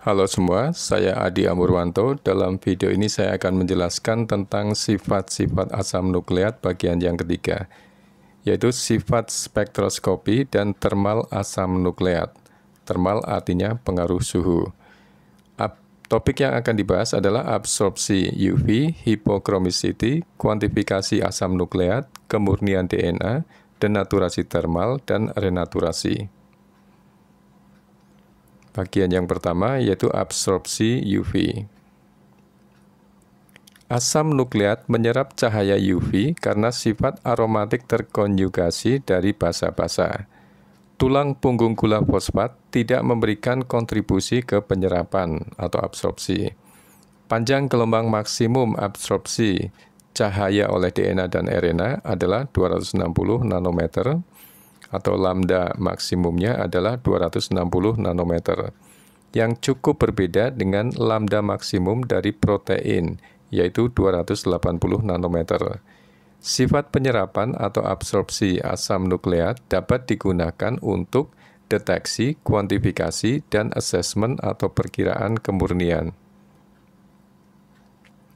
Halo semua, saya Adi Amurwanto. Dalam video ini saya akan menjelaskan tentang sifat-sifat asam nukleat bagian yang ketiga, yaitu sifat spektroskopi dan termal asam nukleat. Termal artinya pengaruh suhu. Topik yang akan dibahas adalah absorpsi UV, hypochromicity, kuantifikasi asam nukleat, kemurnian DNA, denaturasi termal, dan renaturasi. Bagian yang pertama yaitu absorpsi UV. Asam nukleat menyerap cahaya UV karena sifat aromatik terkonjugasi dari basa-basa. Tulang punggung gula fosfat tidak memberikan kontribusi ke penyerapan atau absorpsi. Panjang gelombang maksimum absorpsi cahaya oleh DNA dan RNA adalah 260 nanometer, atau lambda maksimumnya adalah 260 nanometer, yang cukup berbeda dengan lambda maksimum dari protein, yaitu 280 nanometer. Sifat penyerapan atau absorpsi asam nukleat dapat digunakan untuk deteksi, kuantifikasi, dan asesmen atau perkiraan kemurnian.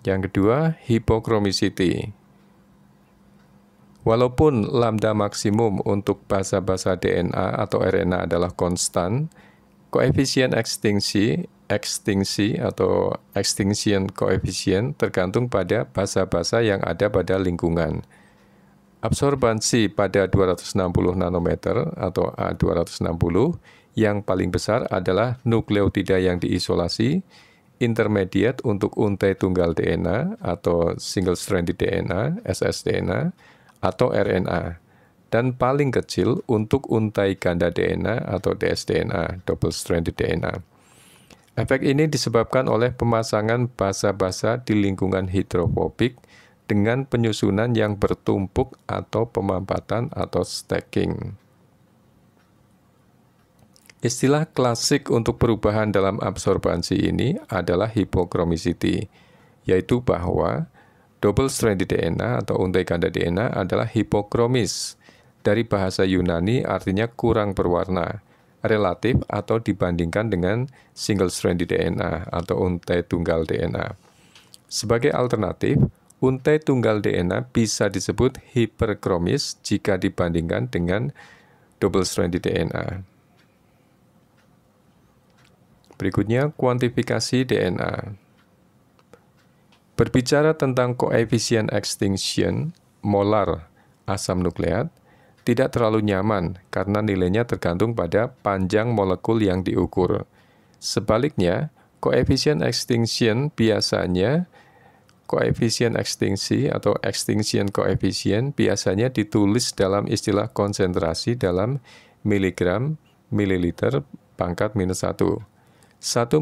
Yang kedua, hypochromicity. Walaupun lambda maksimum untuk basa-basa DNA atau RNA adalah konstan, koefisien extinction coefficient tergantung pada basa-basa yang ada pada lingkungan. Absorbansi pada 260 nanometer atau A260 yang paling besar adalah nukleotida yang diisolasi, intermediate untuk untai tunggal DNA atau single stranded DNA, ssDNA, atau RNA, dan paling kecil untuk untai ganda DNA atau dsDNA, double stranded DNA. Efek ini disebabkan oleh pemasangan basa-basa di lingkungan hidrofobik dengan penyusunan yang bertumpuk atau pemampatan atau stacking. Istilah klasik untuk perubahan dalam absorbansi ini adalah hypochromicity, yaitu bahwa double stranded DNA atau untai ganda DNA adalah hipochromis, dari bahasa Yunani artinya kurang berwarna, relatif atau dibandingkan dengan single stranded DNA atau untai tunggal DNA. Sebagai alternatif, untai tunggal DNA bisa disebut hiperkromis jika dibandingkan dengan double stranded DNA. Berikutnya, kuantifikasi DNA. Berbicara tentang koefisien extinction molar asam nukleat, tidak terlalu nyaman karena nilainya tergantung pada panjang molekul yang diukur. Sebaliknya, koefisien extinction biasanya koefisien ekstinsi atau extinction coefficient biasanya ditulis dalam istilah konsentrasi dalam miligram mililiter pangkat minus 1. 1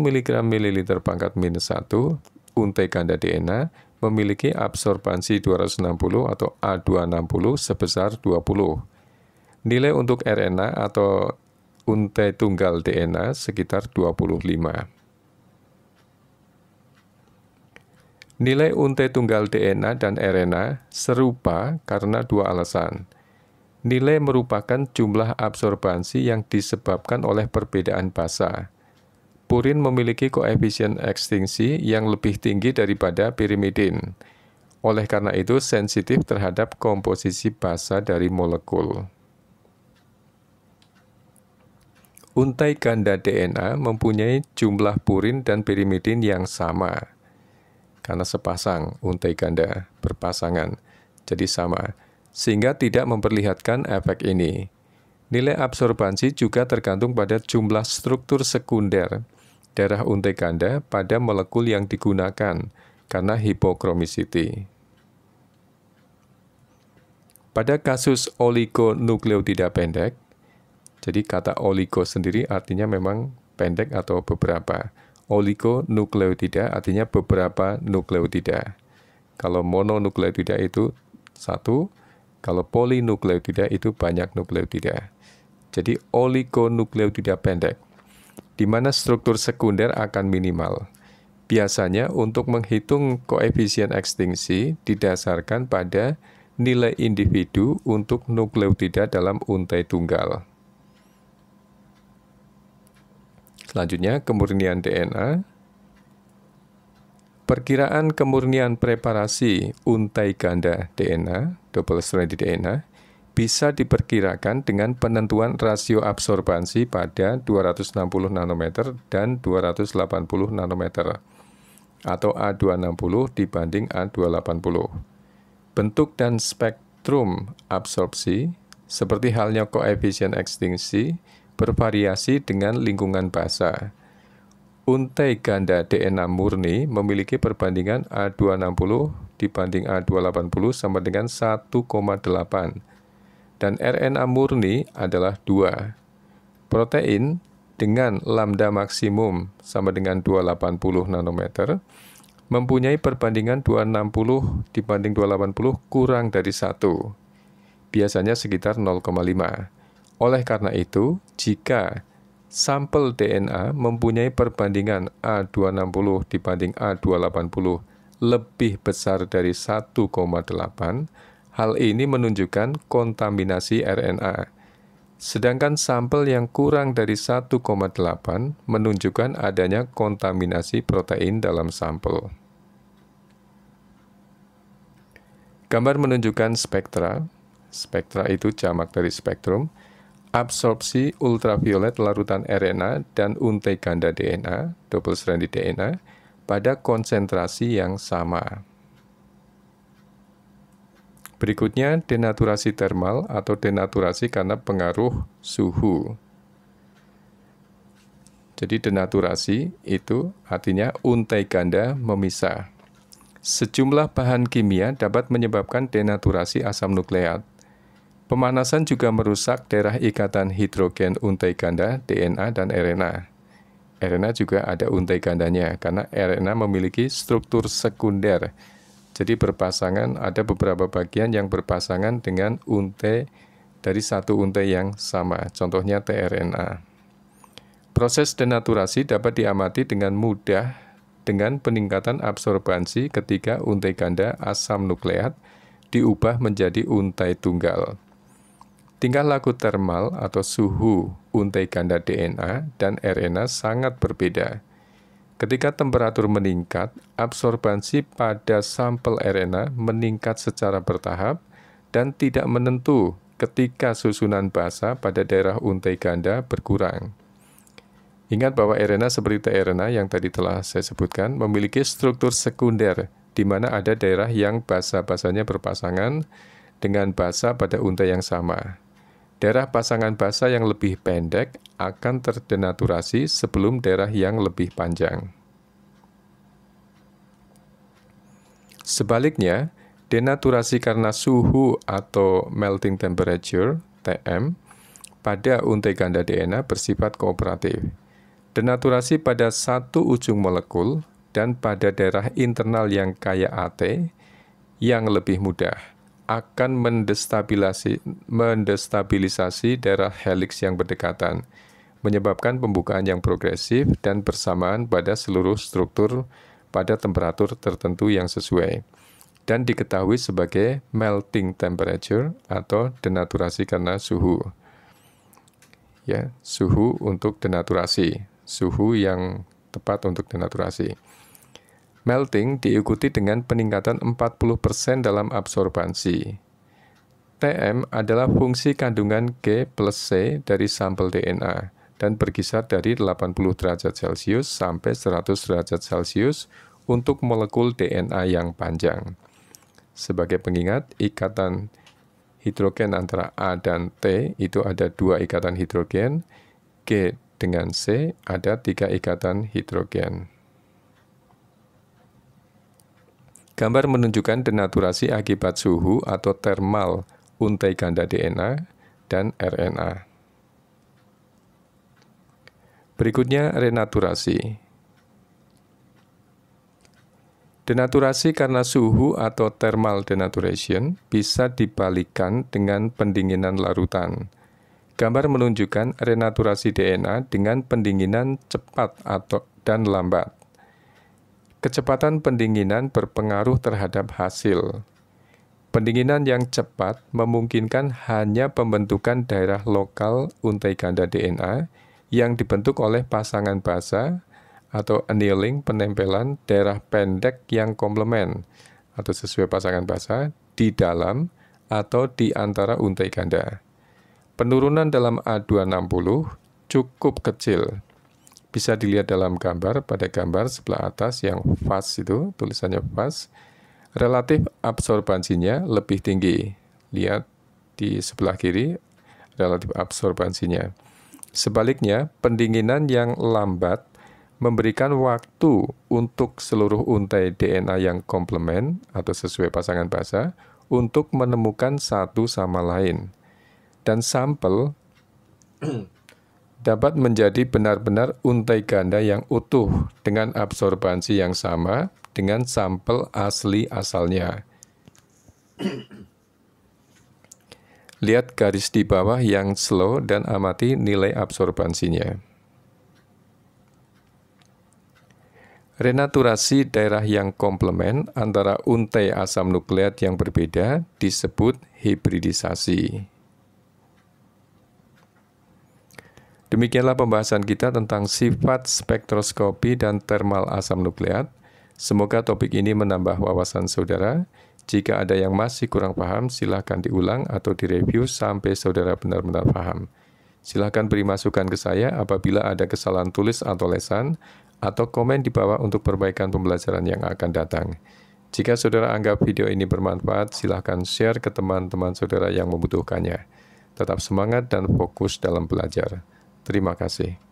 miligram mililiter pangkat minus 1 untai ganda DNA memiliki absorbansi 260 atau A260 sebesar 20. Nilai untuk RNA atau untai tunggal DNA sekitar 25. Nilai untai tunggal DNA dan RNA serupa karena dua alasan. Nilai merupakan jumlah absorbansi yang disebabkan oleh perbedaan basa. Purin memiliki koefisien ekstinsi yang lebih tinggi daripada pirimidin. Oleh karena itu, sensitif terhadap komposisi basa dari molekul. Untai ganda DNA mempunyai jumlah purin dan pirimidin yang sama. Karena sepasang untai ganda berpasangan, jadi sama. Sehingga tidak memperlihatkan efek ini. Nilai absorbansi juga tergantung pada jumlah struktur sekunder darah untai ganda pada molekul yang digunakan karena hypochromicity. Pada kasus oligonukleotida pendek, jadi kata oligo sendiri artinya memang pendek atau beberapa. Oligonukleotida artinya beberapa nukleotida. Kalau mononukleotida itu satu, kalau polinukleotida itu banyak nukleotida. Jadi oligonukleotida pendek, di mana struktur sekunder akan minimal. Biasanya untuk menghitung koefisien ekstinsi didasarkan pada nilai individu untuk nukleotida dalam untai tunggal. Selanjutnya, kemurnian DNA. Perkiraan kemurnian preparasi untai ganda DNA, double stranded DNA, bisa diperkirakan dengan penentuan rasio absorbansi pada 260 nanometer dan 280 nanometer, atau A260 dibanding A280. Bentuk dan spektrum absorpsi, seperti halnya koefisien ekstinksi, bervariasi dengan lingkungan basa. Untai ganda DNA murni memiliki perbandingan A260 dibanding A280 sama dengan 1,8 dan RNA murni adalah 2. Protein dengan lambda maksimum sama dengan 280 nanometer mempunyai perbandingan 260 dibanding 280 kurang dari 1, biasanya sekitar 0,5. Oleh karena itu, jika sampel DNA mempunyai perbandingan A260 dibanding A280 lebih besar dari 1,8, hal ini menunjukkan kontaminasi RNA. Sedangkan sampel yang kurang dari 1,8 menunjukkan adanya kontaminasi protein dalam sampel. Gambar menunjukkan spektra. Spektra itu jamak dari spektrum. Absorpsi ultraviolet larutan RNA dan untai ganda DNA, double stranded DNA, pada konsentrasi yang sama. Berikutnya, denaturasi termal atau denaturasi karena pengaruh suhu. Jadi denaturasi itu artinya untai ganda memisah. Sejumlah bahan kimia dapat menyebabkan denaturasi asam nukleat. Pemanasan juga merusak daerah ikatan hidrogen untai ganda, DNA, dan RNA. RNA juga ada untai gandanya, karena RNA memiliki struktur sekunder. Jadi berpasangan, ada beberapa bagian yang berpasangan dengan untai dari satu untai yang sama, contohnya tRNA. Proses denaturasi dapat diamati dengan mudah dengan peningkatan absorbansi ketika untai ganda asam nukleat diubah menjadi untai tunggal. Tingkah laku termal atau suhu untai ganda DNA dan RNA sangat berbeda. Ketika temperatur meningkat, absorbansi pada sampel RNA meningkat secara bertahap dan tidak menentu ketika susunan basa pada daerah untai ganda berkurang. Ingat bahwa RNA seperti tRNA yang tadi telah saya sebutkan memiliki struktur sekunder di mana ada daerah yang basa-basanya berpasangan dengan basa pada untai yang sama. Daerah pasangan basa yang lebih pendek akan terdenaturasi sebelum daerah yang lebih panjang. Sebaliknya, denaturasi karena suhu atau melting temperature, TM, pada untai ganda DNA bersifat kooperatif. Denaturasi pada satu ujung molekul dan pada daerah internal yang kaya AT yang lebih mudah akan mendestabilisasi daerah helix yang berdekatan, menyebabkan pembukaan yang progresif dan bersamaan pada seluruh struktur pada temperatur tertentu yang sesuai, dan diketahui sebagai melting temperature atau denaturasi karena suhu. Ya, suhu untuk denaturasi, suhu yang tepat untuk denaturasi. Melting diikuti dengan peningkatan 40% dalam absorbansi. TM adalah fungsi kandungan G plus C dari sampel DNA dan berkisar dari 80 derajat Celcius sampai 100 derajat Celcius untuk molekul DNA yang panjang. Sebagai pengingat, ikatan hidrogen antara A dan T itu ada 2 ikatan hidrogen, G dengan C ada 3 ikatan hidrogen. Gambar menunjukkan denaturasi akibat suhu atau termal untai ganda DNA dan RNA. Berikutnya renaturasi. Denaturasi karena suhu atau thermal denaturation bisa dibalikkan dengan pendinginan larutan. Gambar menunjukkan renaturasi DNA dengan pendinginan cepat dan lambat. Kecepatan pendinginan berpengaruh terhadap hasil. Pendinginan yang cepat memungkinkan hanya pembentukan daerah lokal untai ganda DNA yang dibentuk oleh pasangan basa atau annealing, penempelan daerah pendek yang komplement atau sesuai pasangan basa di dalam atau di antara untai ganda. Penurunan dalam A260 cukup kecil. Bisa dilihat dalam gambar, pada gambar sebelah atas yang fast itu, tulisannya fast, relatif absorbansinya lebih tinggi. Lihat di sebelah kiri, relatif absorbansinya. Sebaliknya, pendinginan yang lambat memberikan waktu untuk seluruh untai DNA yang komplement atau sesuai pasangan basa untuk menemukan satu sama lain. Dan sampel dapat menjadi benar-benar untai ganda yang utuh dengan absorbansi yang sama dengan sampel asli asalnya. Lihat garis di bawah yang slow dan amati nilai absorbansinya. Renaturasi daerah yang komplement antara untai asam nukleat yang berbeda disebut hibridisasi. Demikianlah pembahasan kita tentang sifat spektroskopi dan termal asam nukleat. Semoga topik ini menambah wawasan saudara. Jika ada yang masih kurang paham, silakan diulang atau direview sampai saudara benar-benar paham. Silakan beri masukan ke saya apabila ada kesalahan tulis atau lesan, atau komen di bawah untuk perbaikan pembelajaran yang akan datang. Jika saudara anggap video ini bermanfaat, silakan share ke teman-teman saudara yang membutuhkannya. Tetap semangat dan fokus dalam belajar. Terima kasih.